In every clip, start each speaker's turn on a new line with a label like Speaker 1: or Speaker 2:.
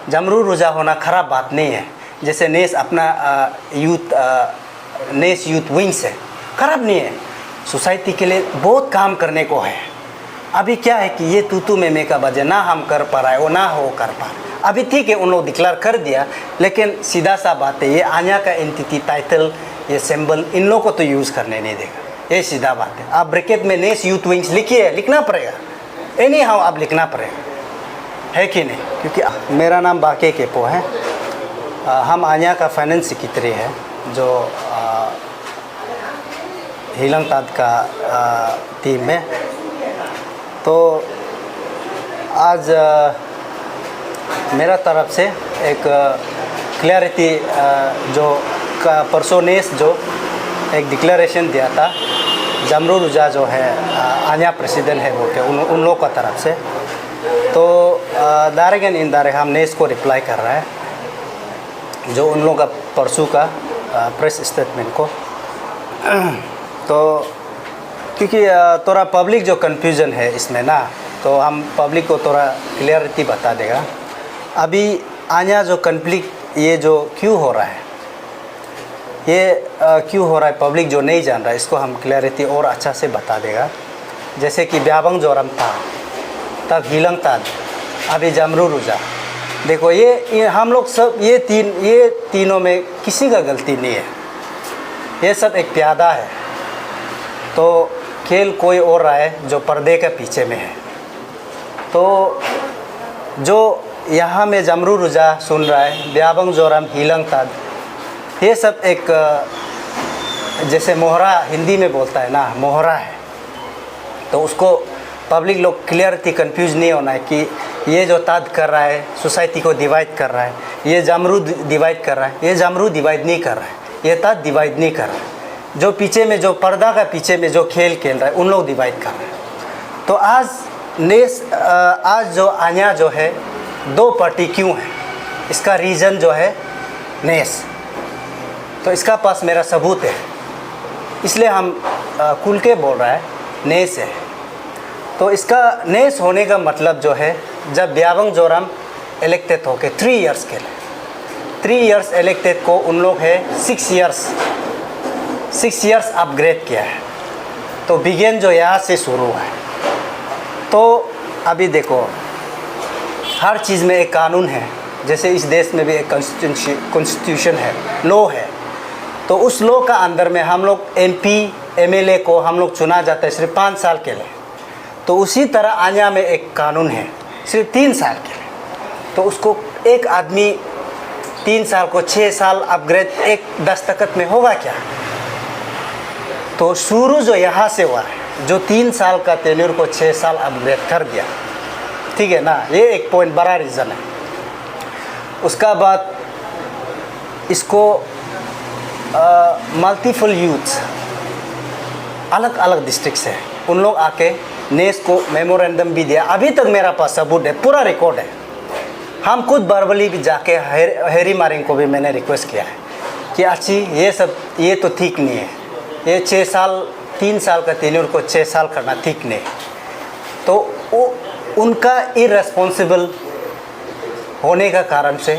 Speaker 1: जमरू रुझा होना ख़राब बात नहीं है। जैसे नेस अपना नेस यूथ विंग्स है, ख़राब नहीं है, सोसाइटी के लिए बहुत काम करने को है। अभी क्या है कि ये तू मैं का वजह ना हम कर पा रहे, वो ना हो कर पा रहे। अभी ठीक है, उन लोग डिक्लेयर कर दिया, लेकिन सीधा सा बात है, ये आन्या का एंटिटी टाइटल, ये सिंबल इन लोगों को तो यूज़ करने नहीं देगा, ये सीधा बात है। आप ब्रैकेट में नेस यूथ विंग्स लिखिए, लिखना पड़ेगा, एनी हाउ आप लिखना पड़ेगा, है कि नहीं? क्योंकि मेरा नाम बाके केपो है, हम आन्या का फाइनेंस सेक्रेटरी है, जो हीलंग ताद का टीम में। तो आज मेरा तरफ से एक क्लैरिटी जो परसों नेस जो एक डिक्लेरेशन दिया था, जमरू रुझा जो है आन्या प्रेसिडेंट है बोल के उन लोगों का तरफ से, तो डायरेक्ट एंड इनडायरेक्ट हम नेस को रिप्लाई कर रहा है, जो उन लोगों का परसों का प्रेस स्टेटमेंट को। तो क्योंकि थोड़ा पब्लिक जो कन्फ्यूज़न है इसमें ना, तो हम पब्लिक को थोड़ा क्लियरिटी बता देगा। अभी आन्या जो कन्फ्लिक्ट ये जो क्यों हो रहा है, ये क्यों हो रहा है, पब्लिक जो नहीं जान रहा है, इसको हम क्लियरिटी और अच्छा से बता देगा। जैसे कि ब्याबंग जोरम था, तब हीलंग ताद, अभी जमरू रुझा। देखो ये हम लोग सब ये तीनों में किसी का गलती नहीं है, ये सब एक प्यादा है। तो खेल कोई और रहा है जो पर्दे के पीछे में है। तो जो यहाँ में जमरू रुझा सुन रहा है, ब्याबंग जोरम, हीलंग ताद, ये सब एक जैसे मोहरा हिंदी में बोलता है ना, मोहरा है। तो उसको पब्लिक लोग क्लियरिटी कंफ्यूज नहीं होना है कि ये जो ताद कर रहा है सोसाइटी को डिवाइड कर रहा है, ये जमरू डिवाइड कर रहा है, ये जमरू डिवाइड नहीं कर रहा है, ये ताद डिवाइड नहीं कर रहा है। जो पीछे में जो पर्दा का पीछे में जो खेल खेल रहा है उन लोग डिवाइड कर रहे हैं। तो आज जो आन्या जो है दो पार्टी क्यों है, इसका रीज़न जो है नेस, तो इसका पास मेरा सबूत है, इसलिए हम खुल के बोल रहा है नेस है। तो इसका नेस होने का मतलब जो है, जब ब्याबंग जोरम इलेक्टेड हो के 3 इयर्स के लिए, 3 इयर्स इलेक्टेड को उन लोग है 6 इयर्स अपग्रेड किया है। तो बिगेन जो यहाँ से शुरू है। तो अभी देखो हर चीज़ में एक कानून है, जैसे इस देश में भी एक कॉन्स्टिट्यूशन है, लॉ है। तो उस लॉ का अंदर में हम लोग MP MLA को हम लोग चुना जाता है सिर्फ 5 साल के लिए। तो उसी तरह आन्या में एक कानून है सिर्फ 3 साल के लिए। तो उसको एक आदमी 3 साल को 6 साल अपग्रेड एक दस्तखत में होगा क्या? तो शुरू जो यहाँ से हुआ है, जो 3 साल का टेन्योर को 6 साल अपग्रेड कर दिया, ठीक है ना, ये एक पॉइंट बड़ा रीज़न है। उसका बाद इसको मल्टीपल यूथ्स अलग अलग डिस्ट्रिक्ट से उन लोग आके नेस को मेमोरेंडम भी दिया। अभी तक मेरा पास सबूत है, पूरा रिकॉर्ड है। हम खुद बरबली भी जाके हैरी मारिंग को भी मैंने रिक्वेस्ट किया है कि अच्छी ये तो ठीक नहीं है, ये 3 साल का टेन्योर को 6 साल करना ठीक नहीं। तो उनका इररेस्पॉन्सिबल होने का कारण से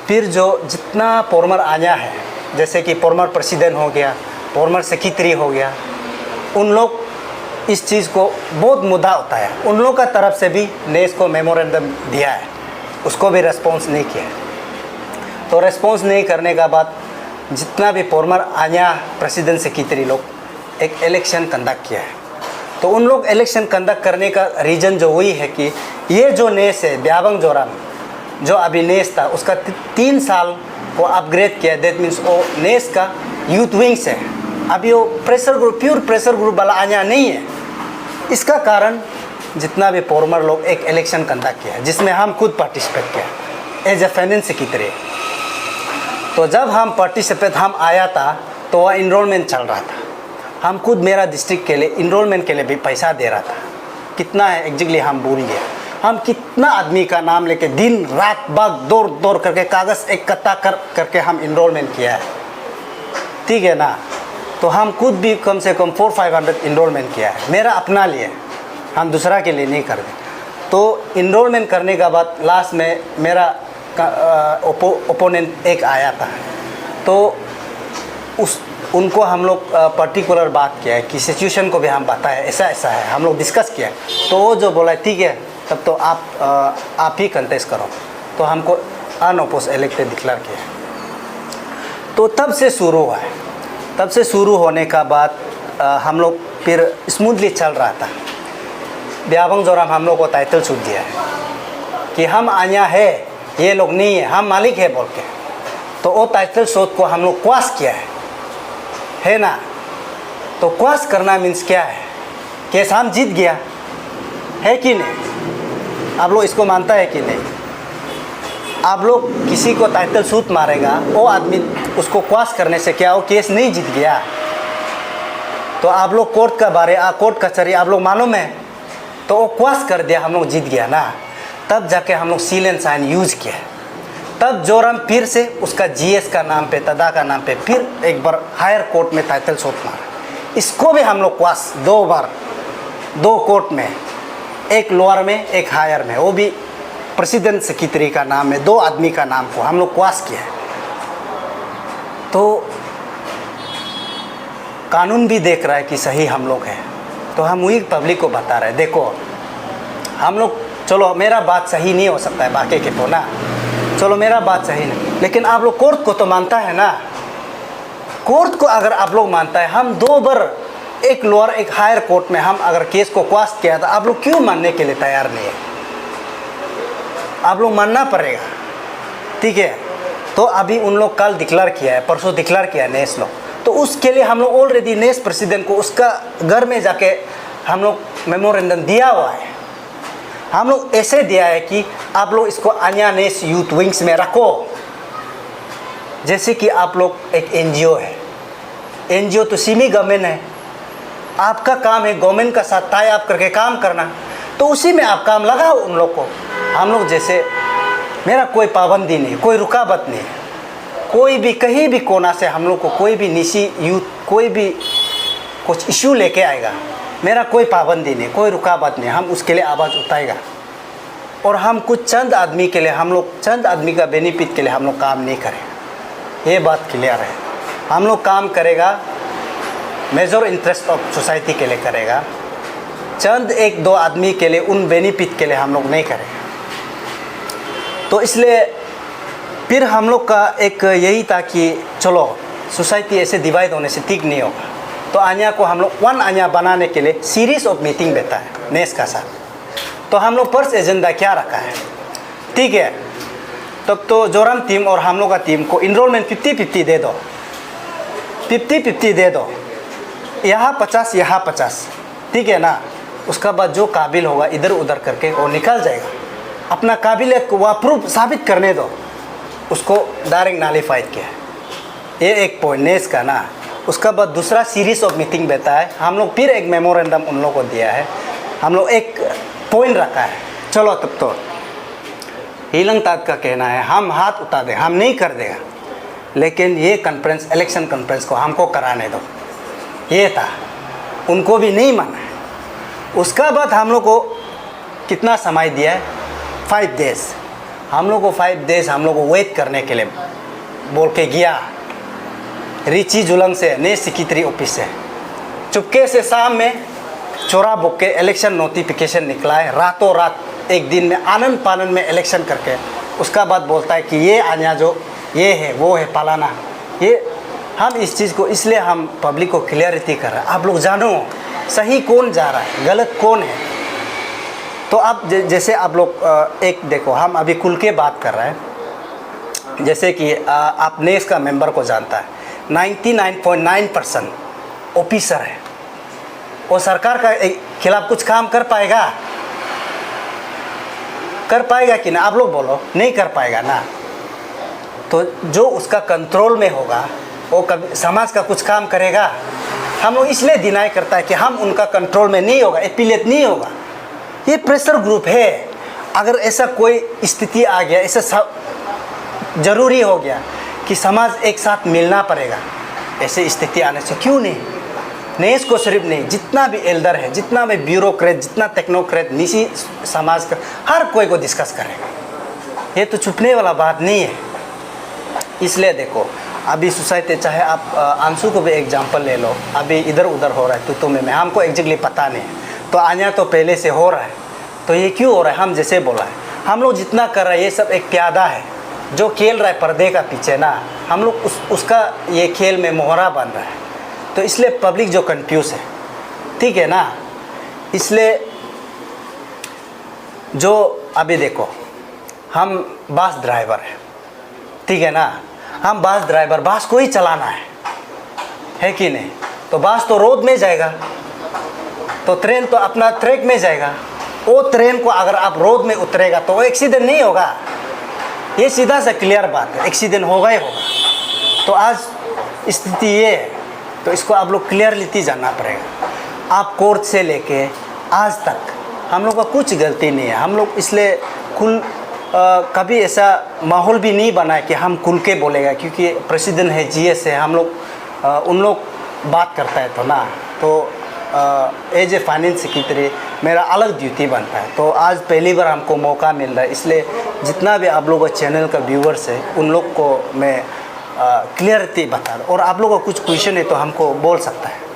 Speaker 1: फिर जो जितना फॉर्मर आन्या है, जैसे कि फॉर्मर प्रेसिडेंट हो गया, फॉर्मर सेक्रेटरी हो गया, उन लोग इस चीज़ को बहुत मुद्दा होता है। उन लोग का तरफ से भी नेस को मेमोरेंडम दिया है, उसको भी रेस्पॉन्स नहीं किया। तो रेस्पॉन्स नहीं करने का बाद जितना भी फॉर्मर आन्या प्रेसिडेंट सेक्रेटरी लोग एक इलेक्शन कंडक्ट किया है। तो उन लोग इलेक्शन कंडक्ट करने का रीज़न जो वही है कि ये जो नेस है ब्याबंग जोरम, जो अभी नेस था उसका 3 साल को अपग्रेड किया। दैट मीन्स वो नेस का यूथ विंग्स है, अभी वो pressure group, pure pressure group वाला आन्या नहीं है। इसका कारण जितना भी फॉर्मर लोग एक इलेक्शन कंडक्ट किया जिसमें हम खुद पार्टिसिपेट किया एज ए फाइनेंस सेक्रेटरी। तो जब हम पार्टिसिपेट हम आया था तो वह इनरोलमेंट चल रहा था। हम खुद मेरा डिस्ट्रिक्ट के लिए इनरोलमेंट के लिए भी पैसा दे रहा था। कितना है एग्जैक्टली हम भूल गए। हम कितना आदमी का नाम लेके दिन रात भाग दौड़ करके कागज़ इकट्ठा करके हम इनरोलमेंट किया है, ठीक है ना। तो हम खुद भी कम से कम 400-500 इनरोलमेंट किया है, मेरा अपना लिए, हम दूसरा के लिए नहीं कर रहे। तो इनरोलमेंट करने के बाद लास्ट में मेरा ओपोनेंट एक आया था, तो उनको हम लोग पर्टिकुलर बात किया है कि सिचुएशन को भी हम बताया ऐसा ऐसा है, हम लोग डिस्कस किया। तो वो जो बोला ठीक है तब तो आप ही कंटेस्ट करो, तो हमको अनअपोज इलेक्टेड डिक्लेयर किया। तो तब से शुरू हुआ है। तब से शुरू होने का बाद हम लोग फिर स्मूथली चल रहा था। ब्याबंग जोराम हम लोग को टाइटल छूट दिया है कि हम आया है, ये लोग नहीं है, हम मालिक है बोल के। तो वो टाइटल शोध को हम लोग क्वाश किया है ना। तो क्वाश करना मीन्स क्या है? केस हम जीत गया है कि नहीं? आप लोग इसको मानता है कि नहीं? आप लोग किसी को टाइटल सूट मारेगा, वो आदमी उसको क्वाश करने से क्या वो केस नहीं जीत गया? तो आप लोग कोर्ट का बारे कोर्ट कचहरी आप लोग मालूम है, तो वो क्वाश कर दिया, हम लोग जीत गया ना। तब जाके हम लोग सील एंड साइन यूज किया। तब जोराम फिर से उसका जीएस का नाम पे, तदा का नाम पे फिर एक बार हायर कोर्ट में टाइटल शॉट मारा। इसको भी हम लोग क्वाश 2 बार 2 कोर्ट में, एक लोअर में एक हायर में, वो भी प्रेसिडेंट सेक्रेटरी का नाम है, 2 आदमी का नाम को हम लोग क्वाश किया। तो कानून भी देख रहा है कि सही हम लोग हैं। तो हम वही पब्लिक को बता रहे हैं, देखो हम लोग, चलो मेरा बात सही नहीं हो सकता है बाकी के तो ना, चलो मेरा बात सही नहीं, लेकिन आप लोग कोर्ट को तो मानता है ना। कोर्ट को अगर आप लोग मानता है, हम 2 बार एक लोअर एक हायर कोर्ट में हम अगर केस को क्वाश किया था, आप लोग क्यों मानने के लिए तैयार नहीं है? आप लोग मानना पड़ेगा, ठीक है। तो अभी उन लोग कल डिक्लेयर किया है, परसों डिक्लेयर किया है नेस लोग, तो उसके लिए हम लोग ऑलरेडी नेस प्रेसिडेंट को उसका घर में जाके हम लोग मेमोरेंडम दिया हुआ है। हम लोग ऐसे दिया है कि आप लोग इसको अन्या नेस यूथ विंग्स में रखो, जैसे कि आप लोग एक एनजीओ है। एनजीओ तो सेमी गवर्नमेंट है, आपका काम है गवर्नमेंट का साथ टाई अप करके काम करना, तो उसी में आप काम लगाओ उन लोग को। हम लोग जैसे, मेरा कोई पाबंदी नहीं, कोई रुकावट नहीं, कोई भी कहीं भी कोना से हम लोग को कोई भी निशी यूथ कोई भी कुछ इशू लेके आएगा, मेरा कोई पाबंदी नहीं, कोई रुकावट नहीं, हम उसके लिए आवाज़ उठाएगा। और हम कुछ चंद आदमी के लिए, हम लोग चंद आदमी का बेनिफिट के लिए हम लोग काम नहीं करें, ये बात क्लियर है। हम लोग काम करेगा मेजर इंटरेस्ट ऑफ सोसाइटी के लिए करेगा, चंद 1-2 आदमी के लिए उन बेनिफिट के लिए हम लोग नहीं करेंगे। तो इसलिए फिर हम लोग का एक यही था कि चलो सोसाइटी ऐसे डिवाइड होने से ठीक नहीं होगा, तो आन्या को हम लोग 1 आन्या बनाने के लिए सीरीज ऑफ मीटिंग देता है नेस का साथ। तो हम लोग फर्स्ट एजेंडा क्या रखा है, ठीक है, तब तो जोराम टीम और हम लोग का टीम को इनरोलमेंट 50-50 दे दो, 50-50 दे दो, यहाँ 50 यहाँ 50, ठीक है ना। उसका बाद जो काबिल होगा इधर उधर करके वो निकल जाएगा, अपना काबिलियत को वह प्रूफ साबित करने दो, उसको डायरेक्ट नालीफाइड किया। ये एक पॉइंट नेस का ना। उसका बाद दूसरा सीरीज ऑफ मीटिंग देता है, हम लोग फिर एक मेमोरेंडम उन लोगों को दिया है, हम लोग एक पॉइंट रखा है। चलो तब तो हीलंग ताद का कहना है हम हाथ उठा दें, हम नहीं कर देगा, लेकिन ये कॉन्फ्रेंस इलेक्शन कॉन्फ्रेंस को हमको कराने दो, ये था। उनको भी नहीं माना है। उसका बाद हम लोग को कितना समय दिया है, 5 डेज। हम लोग को 5 डेज हम लोग को वेट करने के लिए बोल के गया रिची जुलंग से, नए सेक्रेटरी ऑफिस से, चुपके से शाम में चोरा बुक के इलेक्शन नोटिफिकेशन निकला है, रातों रात एक दिन में आनंद पानंद में इलेक्शन करके। उसका बाद बोलता है कि ये आन्या जो ये है वो है पालाना। ये हम इस चीज़ को इसलिए हम पब्लिक को क्लियरिटी कर रहे हैं, आप लोग जानो सही कौन जा रहा है, गलत कौन है। तो अब जैसे आप लोग एक देखो, हम अभी खुल के बात कर रहे हैं, जैसे कि आप नेस का मेंबर को जानता है, 99.9% ऑफिसर है, वो सरकार का खिलाफ कुछ काम कर पाएगा कि ना? आप लोग बोलो, नहीं कर पाएगा ना। तो जो उसका कंट्रोल में होगा वो कभी समाज का कुछ काम करेगा। हम लोग इसलिए डिनाई करता है कि हम उनका कंट्रोल में नहीं होगा, एफिलिएट नहीं होगा, ये प्रेशर ग्रुप है। अगर ऐसा कोई स्थिति आ गया, ऐसा ज़रूरी हो गया कि समाज एक साथ मिलना पड़ेगा, ऐसे स्थिति आने से क्यों नहीं, नेस को सिर्फ नहीं, जितना भी एल्डर है, जितना भी ब्यूरोक्रेट, जितना टेक्नोक्रेट, निजी समाज का हर कोई को डिस्कस करेगा। ये तो छुपने वाला बात नहीं है। इसलिए देखो अभी सोसाइटी, चाहे आप आंसू को भी एग्जांपल ले लो, अभी इधर उधर हो रहा है तो में हमको एग्जैक्टली पता नहीं है, तो आन्या तो पहले से हो रहा है, तो ये क्यों हो रहा है? हम जैसे बोला है, हम लोग जितना कर रहे हैं ये सब एक प्यादा है जो खेल रहा है पर्दे का पीछे ना, हम लोग उसका ये खेल में मोहरा बन रहा है, तो इसलिए पब्लिक जो कंफ्यूज है, ठीक है ना। इसलिए जो अभी देखो हम बस ड्राइवर है, ठीक है ना, हम बस ड्राइवर, बस को ही चलाना है कि नहीं? तो बस तो रोड में जाएगा, तो ट्रेन तो अपना ट्रैक में जाएगा। वो ट्रेन को अगर आप रोड में उतरेगा तो वो एक्सीडेंट नहीं होगा, ये सीधा सा क्लियर बात है, एक्सीडेंट होगा ही होगा। तो आज स्थिति ये है, तो इसको आप लोग क्लियरली जानना पड़ेगा। आप कोर्ट से लेके आज तक हम लोग का कुछ गलती नहीं है, हम लोग इसलिए कभी ऐसा माहौल भी नहीं बना है कि हम खुल के बोलेगा, क्योंकि प्रेसिडेंट है, जीएस है, हम लोग उन लोग बात करता है तो ना, तो एज ए फाइनेंस सेक्रेटरी मेरा अलग ड्यूटी बनता है। तो आज पहली बार हमको मौका मिल रहा है, इसलिए जितना भी आप लोगों का चैनल का व्यूवर्स है उन लोग को मैं क्लियरिटी बता रहा हूँ, और आप लोगों का कुछ क्वेश्चन है तो हमको बोल सकता है।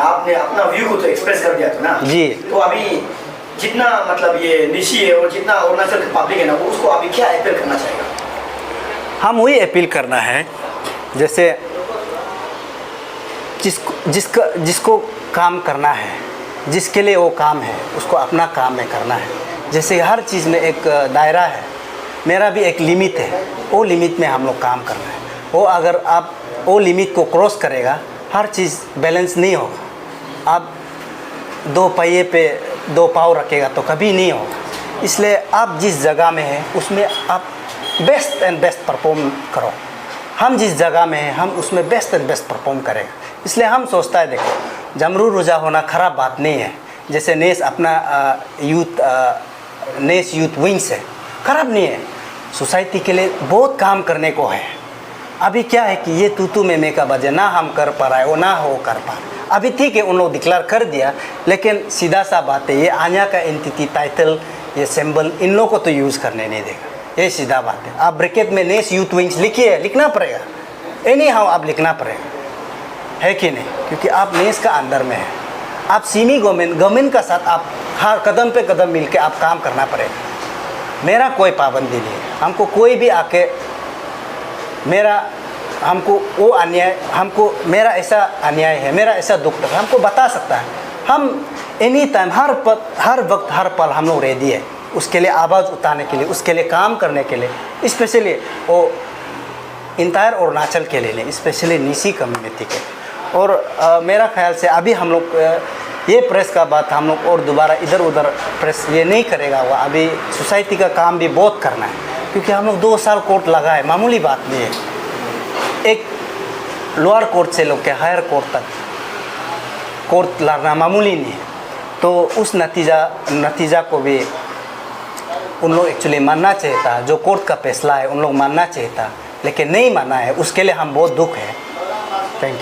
Speaker 2: आपने अपना व्यू को तो एक्सप्रेस कर दिया था ना
Speaker 1: जी।
Speaker 2: तो अभी जितना मतलब ये निशी है और जितना अरुणाचल का पब्लिक है ना, वो उसको अभी क्या अपील करना चाहेगा?
Speaker 1: हम वही अपील करना है, जैसे जिसको काम करना है, जिसके लिए वो काम है, उसको अपना काम में करना है। जैसे हर चीज़ में एक दायरा है, मेरा भी एक लिमिट है, वो लिमिट में हम लोग काम करना है। वो अगर आप वो लिमिट को क्रॉस करेगा, हर चीज़ बैलेंस नहीं होगा। आप दो पहिए पे दो पाँव रखेगा तो कभी नहीं होगा। इसलिए आप जिस जगह में हैं उसमें आप बेस्ट एंड बेस्ट परफॉर्म करो। हम जिस जगह में हैं हम उसमें बेस्ट एंड बेस्ट परफॉर्म करेंगे। इसलिए हम सोचता है, देखो जमरू रुझा होना ख़राब बात नहीं है। जैसे नेस अपना नेस यूथ विंग्स है, ख़राब नहीं है, सोसाइटी के लिए बहुत काम करने को है। अभी क्या है कि ये तू में का वजह ना हम कर पा रहा है, वो ना हो कर पा रहा। अभी ठीक है, उन लोग डिक्लेयर कर दिया, लेकिन सीधा सा बात है, ये आन्या का एंटिटी टाइटल, ये सिंबल इन लोगों को तो यूज़ करने नहीं देगा, ये सीधा बात है। आप ब्रैकेट में नेस यूथ विंग्स लिखिए, लिखना पड़ेगा, एनी हाउ आप लिखना पड़ेगा, है कि नहीं? क्योंकि आप नेस का अंदर में है, आप सीमी गवर्नमेंट का साथ आप हर कदम पे कदम मिल के आप काम करना पड़ेगा। मेरा कोई पाबंदी नहीं है, हमको कोई भी आके हमको वो अन्याय, हमको मेरा ऐसा अन्याय है, मेरा ऐसा दुख है, हमको बता सकता है। हम एनी टाइम, हर वक्त हर पल हम लोग रेडी है उसके लिए, आवाज़ उठाने के लिए, उसके लिए काम करने के लिए। स्पेशली वो इंटायर अरुणाचल के लिए नहीं, स्पेशली निसी कम्युनिटी के। और मेरा ख्याल से अभी हम लोग ये प्रेस का बात हम लोग और दोबारा इधर उधर प्रेस ये नहीं करेगा। हुआ अभी सोसाइटी का काम भी बहुत करना है, क्योंकि हम लोग 2 साल कोर्ट लगा है, मामूली बात नहीं है। एक लोअर कोर्ट से लोग के हायर कोर्ट तक कोर्ट लड़ना मामूली नहीं है। तो उस नतीजा को भी उन लोग एक्चुअली मानना चाहिए था, जो कोर्ट का फैसला है उन लोग मानना चाहिए था, लेकिन नहीं माना है, उसके लिए हम बहुत दुख है। Thank you.